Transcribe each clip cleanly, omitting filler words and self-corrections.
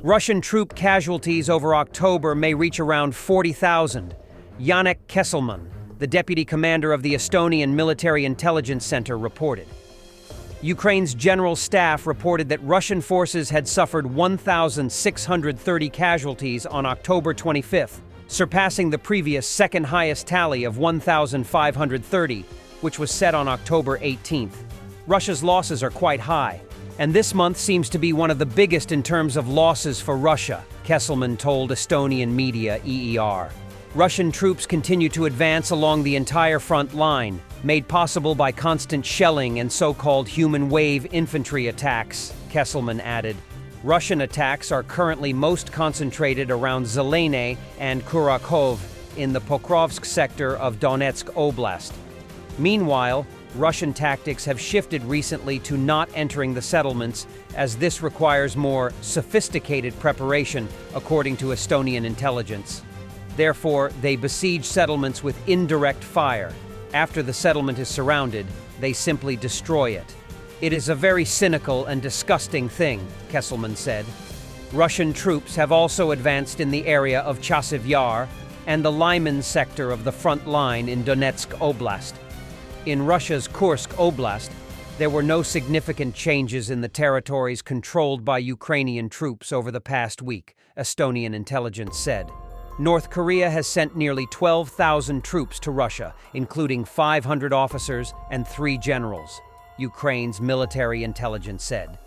Russian troop casualties over October may reach around 40,000. Yannick Kesselman, the deputy commander of the Estonian Military Intelligence Center, reported. Ukraine's general staff reported that Russian forces had suffered 1,630 casualties on October 25th, surpassing the previous second highest tally of 1,530, which was set on October 18th. Russia's losses are quite high, and this month seems to be one of the biggest in terms of losses for Russia, Kesselman told Estonian media EER. Russian troops continue to advance along the entire front line, made possible by constant shelling and so-called human wave infantry attacks, Kesselman added. Russian attacks are currently most concentrated around Zelene and Kurakhov in the Pokrovsk sector of Donetsk Oblast. Meanwhile, Russian tactics have shifted recently to not entering the settlements, as this requires more sophisticated preparation, according to Estonian intelligence. Therefore, they besiege settlements with indirect fire. After the settlement is surrounded, they simply destroy it. It is a very cynical and disgusting thing, Kesselman said. Russian troops have also advanced in the area of Chasiv Yar and the Lyman sector of the front line in Donetsk Oblast. In Russia's Kursk Oblast, there were no significant changes in the territories controlled by Ukrainian troops over the past week, Estonian intelligence said. North Korea has sent nearly 12,000 troops to Russia, including 500 officers and 3 generals, Ukraine's military intelligence said.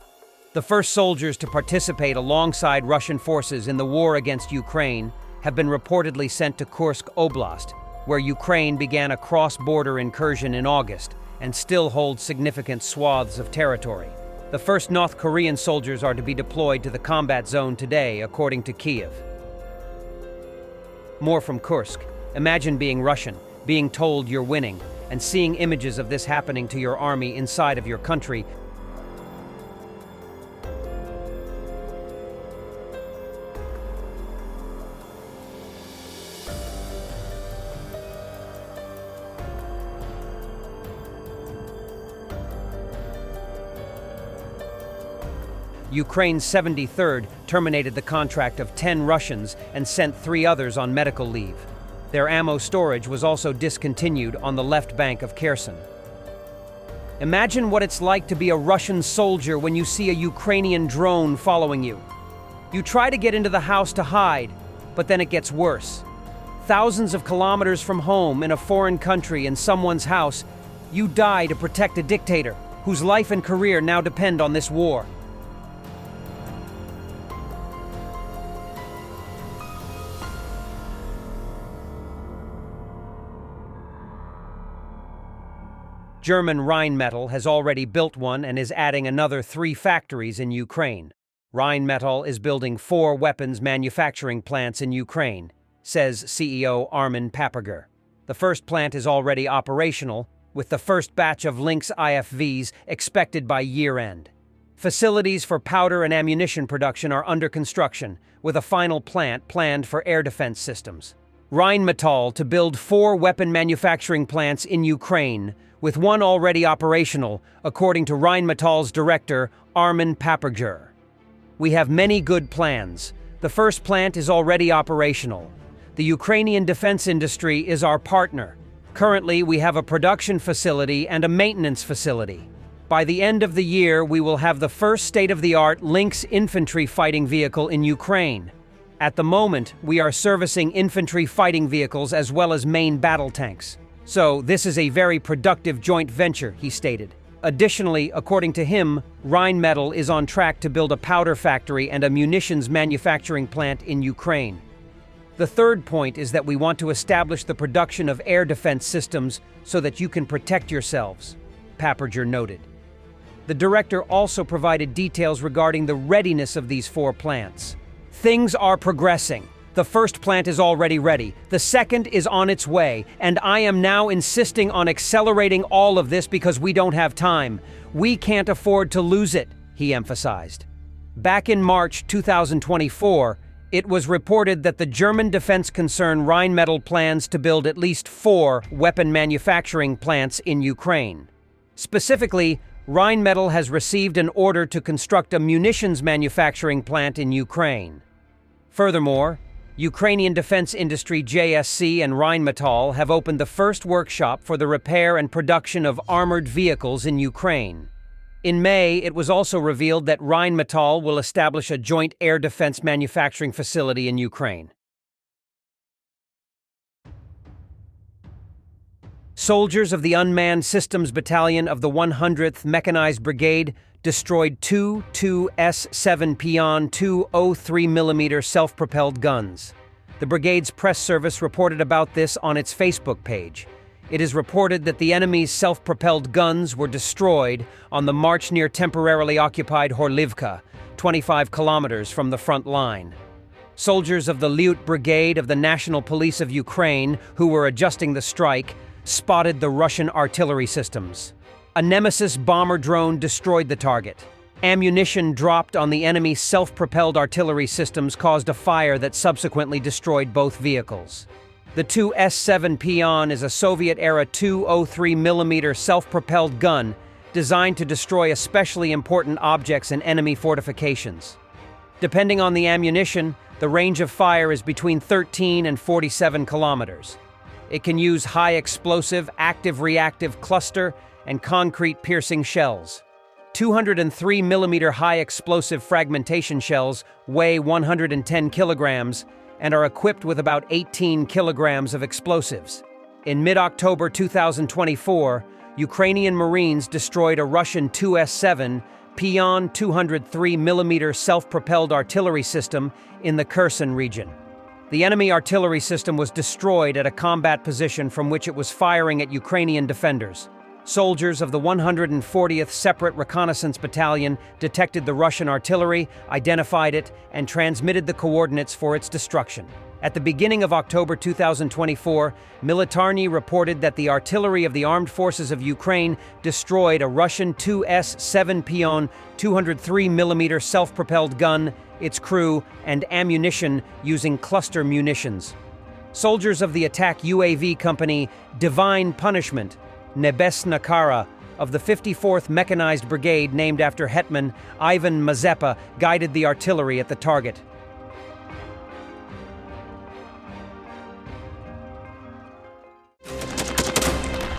The first soldiers to participate alongside Russian forces in the war against Ukraine have been reportedly sent to Kursk Oblast, where Ukraine began a cross-border incursion in August and still holds significant swaths of territory. The first North Korean soldiers are to be deployed to the combat zone today, according to Kyiv. More from Kursk. Imagine being Russian, being told you're winning, and seeing images of this happening to your army inside of your country. Ukraine's 73rd terminated the contract of 10 Russians and sent 3 others on medical leave. Their ammo storage was also discontinued on the left bank of Kherson. Imagine what it's like to be a Russian soldier when you see a Ukrainian drone following you. You try to get into the house to hide, but then it gets worse. Thousands of kilometers from home in a foreign country in someone's house, you die to protect a dictator whose life and career now depend on this war. German Rheinmetall has already built one and is adding another 3 factories in Ukraine. Rheinmetall is building 4 weapons manufacturing plants in Ukraine, says CEO Armin Paperger. The first plant is already operational, with the first batch of Lynx IFVs expected by year-end. Facilities for powder and ammunition production are under construction, with a final plant planned for air defense systems. Rheinmetall to build 4 weapon manufacturing plants in Ukraine, with one already operational, according to Rheinmetall's director, Armin Paperger. We have many good plans. The first plant is already operational. The Ukrainian defense industry is our partner. Currently, we have a production facility and a maintenance facility. By the end of the year, we will have the first state-of-the-art Lynx infantry fighting vehicle in Ukraine. At the moment, we are servicing infantry fighting vehicles as well as main battle tanks. So, this is a very productive joint venture, he stated. Additionally, according to him, Rheinmetall is on track to build a powder factory and a munitions manufacturing plant in Ukraine. The third point is that we want to establish the production of air defense systems so that you can protect yourselves, Paperger noted. The director also provided details regarding the readiness of these 4 plants. Things are progressing. The first plant is already ready. The second is on its way, and I am now insisting on accelerating all of this because we don't have time. We can't afford to lose it, he emphasized. Back in March 2024, it was reported that the German defense concern Rheinmetall plans to build at least 4 weapon manufacturing plants in Ukraine. Specifically, Rheinmetall has received an order to construct a munitions manufacturing plant in Ukraine. Furthermore, Ukrainian defense industry JSC and Rheinmetall have opened the first workshop for the repair and production of armored vehicles in Ukraine. In May, it was also revealed that Rheinmetall will establish a joint air defense manufacturing facility in Ukraine. Soldiers of the Unmanned Systems Battalion of the 100th Mechanized Brigade destroyed two S7 Pion 203mm self-propelled guns. The brigade's press service reported about this on its Facebook page. It is reported that the enemy's self-propelled guns were destroyed on the march near temporarily occupied Horlivka, 25 kilometers from the front line. Soldiers of the Lyut Brigade of the National Police of Ukraine, who were adjusting the strike, spotted the Russian artillery systems. A Nemesis bomber drone destroyed the target. Ammunition dropped on the enemy's self-propelled artillery systems caused a fire that subsequently destroyed both vehicles. The 2 S7 Pion is a Soviet-era 203mm self-propelled gun designed to destroy especially important objects in enemy fortifications. Depending on the ammunition, the range of fire is between 13 and 47 kilometers. It can use high-explosive, active-reactive cluster and concrete-piercing shells. 203mm high-explosive fragmentation shells weigh 110 kilograms and are equipped with about 18 kilograms of explosives. In mid-October 2024, Ukrainian Marines destroyed a Russian 2S7 Pion 203mm self-propelled artillery system in the Kherson region. The enemy artillery system was destroyed at a combat position from which it was firing at Ukrainian defenders. Soldiers of the 140th Separate Reconnaissance Battalion detected the Russian artillery, identified it, and transmitted the coordinates for its destruction. At the beginning of October 2024, Militarny reported that the artillery of the Armed Forces of Ukraine destroyed a Russian 2S7 Pion 203mm self-propelled gun, its crew, and ammunition using cluster munitions. Soldiers of the attack UAV company Divine Punishment, Nebesna Kara, of the 54th Mechanized Brigade named after Hetman Ivan Mazepa guided the artillery at the target.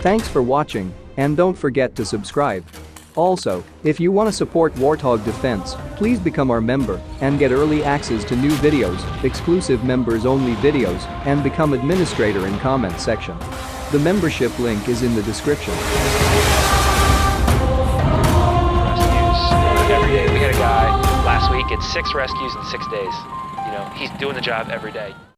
Thanks for watching, and don't forget to subscribe. Also, if you want to support Warthog Defense, please become our member and get early access to new videos, exclusive members-only videos, and become administrator in comment section. The membership link is in the description. Rescues every day. We had a guy last week, it's 6 rescues in 6 days. You know, he's doing the job every day.